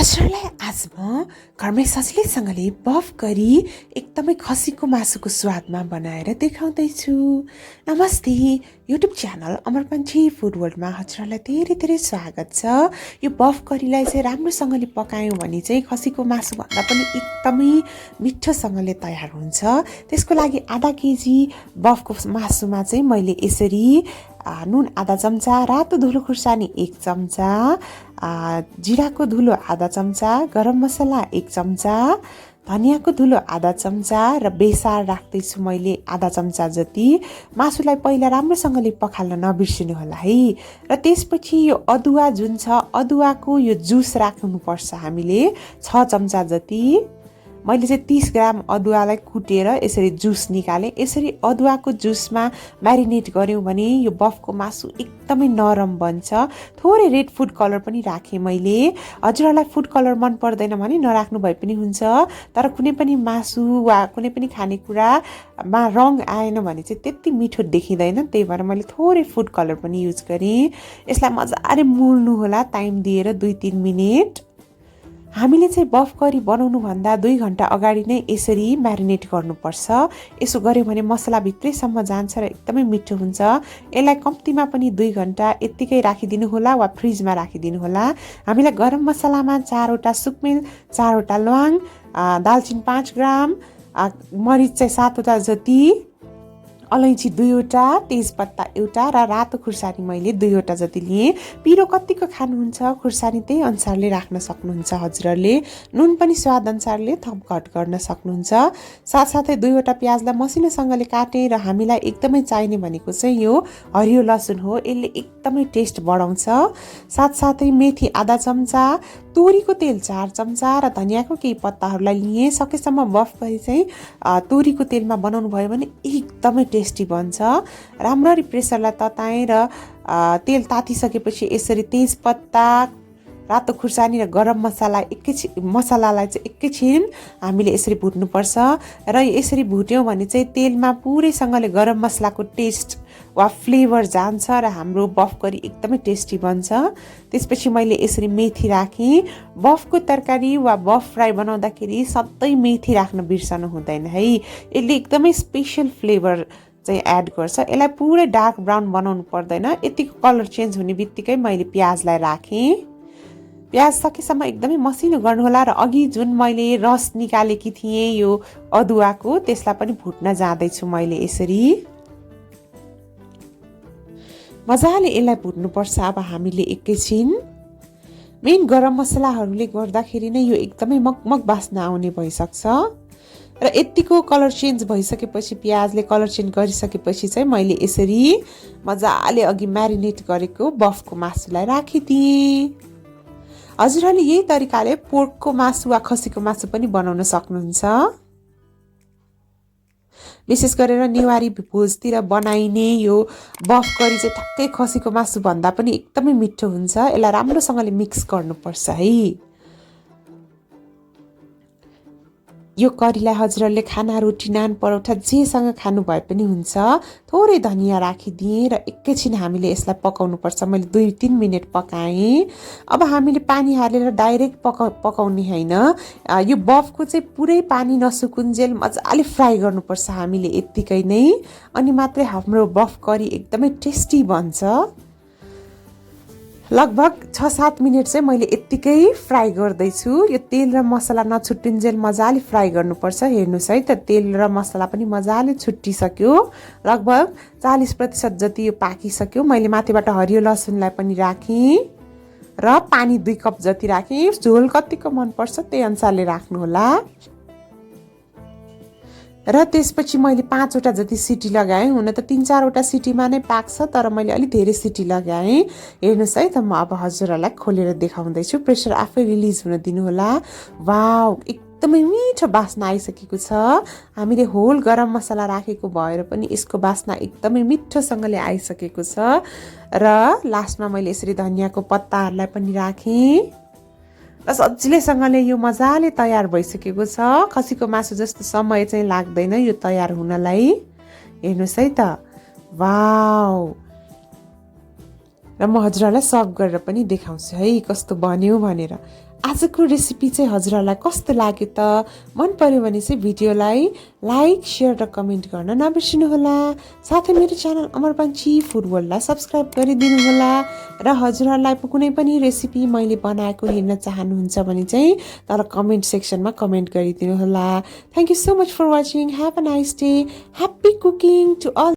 हजुरलाई आज म घरमै सजिलैसँगले बफ गरी एकदमै खसीको मासुको स्वादमा बनाएर देखाउँदैछु। नमस्ते, युट्युब च्यानल अमर पन्छी फुड वर्ल्डमा हजुरलाई धेरै धेरै स्वागत छ। यो बफ करीलाई चाहिँ राम्रोसँगले पकायौँ भने चाहिँ खसीको मासुभन्दा पनि एकदमै मिठोसँगले तयार हुन्छ। त्यसको लागि आधा केजी बफको मासुमा चाहिँ मैले यसरी नुन आधा चम्चा, रातो धुलो खुर्सानी 1 चम्चा, जिराको धुलो आधा चम्चा, गरम मसला 1 चम्चा, धनियाको धुलो आधा चम्चा र बेसार राख्दैछु मैले आधा चम्चा जति। मासुलाई पहिला राम्रोसँगले पखाल्न नबिर्सिनु होला है। र त्यसपछि यो अदुवा जुन छ, अदुवाको यो जुस राख्नुपर्छ हामीले 6 चम्चा जति। मैले चाहिँ 30 ग्राम अदुवालाई कुटेर यसरी जुस निकालेँ। यसरी अदुवाको जुसमा म्यारिनेट गऱ्यौँ भने यो बफको मासु एकदमै नरम बन्छ। थोरै रेड फुड कलर पनि राखेँ मैले। हजुरहरूलाई फुड कलर मन पर्दैन भने नराख्नु भए पनि हुन्छ, तर कुनै पनि मासु वा कुनै पनि खानेकुरामा रङ आएन भने चाहिँ त्यति मिठो देखिँदैन। त्यही भएर मैले थोरै फुड कलर पनि युज गरेँ। यसलाई मजाले मोल्नु होला टाइम दिएर 2-3 मिनट। हामीले चाहिँ बफ करी बनाउनुभन्दा 2 घन्टा अगाडि नै यसरी म्यारिनेट गर्नुपर्छ। यसो गऱ्यो भने मसला भित्रैसम्म जान्छ र एकदमै मिठो हुन्छ। यसलाई कम्तीमा पनि 2 घन्टा यत्तिकै राखिदिनु होला वा फ्रिजमा राखिदिनु होला। हामीलाई गरम मसलामा 4वटा सुक्मेल, 4वटा ल्वाङ, दालचिनी 5 ग्राम, मरिच चाहिँ 7वटा जति, अलैँची 2वटा, तेजपत्ता 1 र रातो खुर्सानी मैले 2वटा जति लिएँ। पिरो कतिको खानुहुन्छ खुर्सानी त्यही अनुसारले राख्न सक्नुहुन्छ हजुरहरूले। नुन पनि स्वाद अनुसारले थप घट गर्न सक्नुहुन्छ। साथसाथै 2वटा प्याजलाई मसिनोसँगले काटेँ र हामीलाई एकदमै चाहिने भनेको चाहिँ यो हरियो लसुन हो। यसले एकदमै टेस्ट बढाउँछ। साथसाथै मेथी आधा चम्चा, तोरीको तेल 4 चम्चा र धनियाको केही पत्ताहरूलाई लिएँ। सकेसम्म बफ गरी चाहिँ तोरीको तेलमा बनाउनु भयो भने एकदमै टेस्टी बन्छ। राम्ररी प्रेसरलाई तताएँ र तेल तातिसकेपछि यसरी तेजपत्ता, रातो खुर्सानी र गरम मसलालाई चाहिँ एकैछिन हामीले यसरी भुट्नुपर्छ। र यसरी भुट्यौँ भने चाहिँ तेलमा पुरैसँगले गरम मसलाको टेस्ट वा फ्लेभर जान्छ र हाम्रो बफ करी एकदमै टेस्टी बन्छ। त्यसपछि मैले यसरी मेथी राखेँ। बफको तरकारी वा बफ फ्राई बनाउँदाखेरि सधैँ मेथी राख्न बिर्सनु हुँदैन है। यसले एकदमै स्पेसल फ्लेभर चाहिँ एड गर्छ। यसलाई पुरै डार्क ब्राउन बनाउनु पर्दैन। यतिको कलर चेन्ज हुने बित्तिकै मैले प्याजलाई राखेँ। प्याज सकेसम्म एकदमै मसिनो गर्नुहोला र अघि जुन मैले रस निकालेकी थिएँ यो अदुवाको त्यसलाई पनि भुट्न जाँदैछु मैले यसरी। मजाले यसलाई भुट्नुपर्छ। अब हामीले एकैछिन मेन गरम मसलाहरूले गर्दाखेरि नै यो एकदमै मगमग बास्ना आउने भइसक्छ। र यतिको कलर चेन्ज भइसकेपछि प्याजले कलर चेन्ज गरिसकेपछि चाहिँ मैले यसरी मजाले अघि म्यारिनेट गरेको बफको मासुलाई राखिदिएँ। हजुरहरूले यही तरिकाले पोर्कको मासु वा खसीको मासु पनि बनाउन सक्नुहुन्छ। विशेष गरेर नेवारी भोजतिर बनाइने यो बफ करी चाहिँ ठक्कै खसीको मासु भन्दा पनि एकदमै मिठो हुन्छ। यसलाई राम्रोसँगले मिक्स गर्नुपर्छ है। यो करीलाई हजुरहरूले खाना, रोटी, नान, परौठा जेसँग खानु भए पनि हुन्छ। थोरै धनिया राखिदिएँ र एकैछिन हामीले यसलाई पकाउनुपर्छ। मैले 2-3 मिनट पकाएँ। अब हामीले पानी हालेर डाइरेक्ट पकाउने होइन। यो बफको चाहिँ पुरै पानी नसुकुन्जेल मजाले फ्राई गर्नुपर्छ हामीले यत्तिकै नै। अनि मात्रै हाम्रो बफ करी एकदमै टेस्टी बन्छ। लगभग 6-7 मिनट चाहिँ मैले यत्तिकै फ्राई गर्दैछु। यो तेल र मसला नछुट्टिन्जेल मजाले फ्राई गर्नुपर्छ। हेर्नुहोस् है त तेल र मसला पनि मजाले छुट्टिसक्यो। लगभग 40% जति यो पाकिसक्यो। मैले माथिबाट हरियो लसुनलाई पनि राखेँ र पानी 2 कप जति राखेँ। झोल कतिको मनपर्छ त्यही अनुसारले राख्नुहोला। र त्यसपछि मैले 5वटा जति सिटी लगाएँ। हुन त 3-4वटा सिटीमा नै पाक्छ, तर मैले अलिक धेरै सिटी लगाएँ। हेर्नुहोस् है त म अब हजुरहरूलाई खोलेर देखाउँदैछु। प्रेसर आफै रिलिज हुन दिनुहोला। वाउ, एकदमै मिठो बास्ना आइसकेको छ। हामीले होल गरम मसला राखेको भएर पनि यसको बास्ना एकदमै मिठोसँगले आइसकेको छ। र लास्टमा मैले यसरी धनियाको पत्ताहरूलाई पनि राखेँ र सजिलैसँगले यो मजाले तयार भइसकेको छ। खसीको मासु जस्तो समय चाहिँ लाग्दैन यो तयार हुनलाई। हेर्नुहोस् है त, वाउ, र म हजुरहरूलाई सर्भ गरेर पनि देखाउँछु है कस्तो बन्यो भनेर। आजको रेसिपी चाहिँ हजुरहरूलाई कस्तो लाग्यो त? मन पर्यो भने चाहिँ भिडियोलाई लाइक, शेयर र कमेन्ट गर्न नबिर्सिनुहोला। साथै मेरो च्यानल अमर पन्छी फुड वर्ल्डलाई सब्सक्राइब गरिदिनु होला। र हजुरहरूलाई कुनै पनि रेसिपी मैले बनाएको हेर्न चाहनुहुन्छ भने चाहिँ तल कमेन्ट सेक्सनमा कमेन्ट गरिदिनु होला। Thank you so much for watching. Have a nice day. Happy cooking to all.